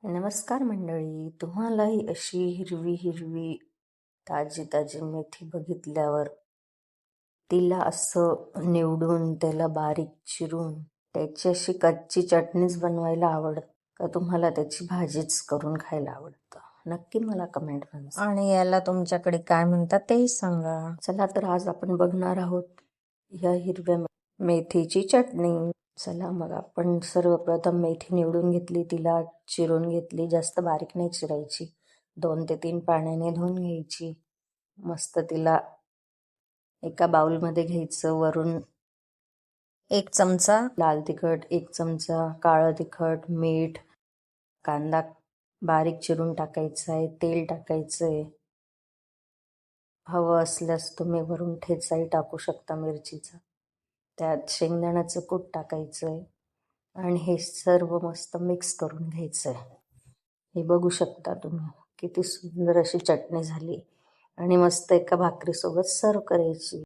नमस्कार मंडळी, तुम्हालाही अशी हिरवी हिरवी ताजी ताजी मेथी बघितल्यावर तिला असं निवडून त्याला बारीक चिरून त्याची अशी कच्ची चटणीच बनवायला आवडत का तुम्हाला त्याची भाजीच करून खायला आवडतं? नक्की मला कमेंटमध्ये सांगा. आणि याला तुमच्याकडे काय म्हणतात तेही सांगा. चला तर आज आपण बघणार आहोत या हिरव्या मेथीची चटणी. चला मग आपण सर्वप्रथम मेथी निवडून घेतली, तिला चिरून घेतली. जास्त बारीक नाही चिरायची. 2 ते 3 पाण्याने धुवून घ्यायची. मस्त तिला एका बाउलमध्ये घ्यायचं. वरून 1 चमचा लाल तिखट, 1 चमचा काळं तिखट, मीठ, कांदा बारीक चिरून टाकायचा आहे, तेल टाकायचं आहे. हवं असल्यास तुम्ही वरून ठेचाही टाकू शकता मिरचीचा. त्यात शेंगदाण्याचं कूट टाकायचं आहे आणि हे सर्व मस्त मिक्स करून घ्यायचं आहे. हे बघू शकता तुम्ही किती सुंदर अशी चटणी झाली आणि मस्त एका भाकरीसोबत सर्व करायची.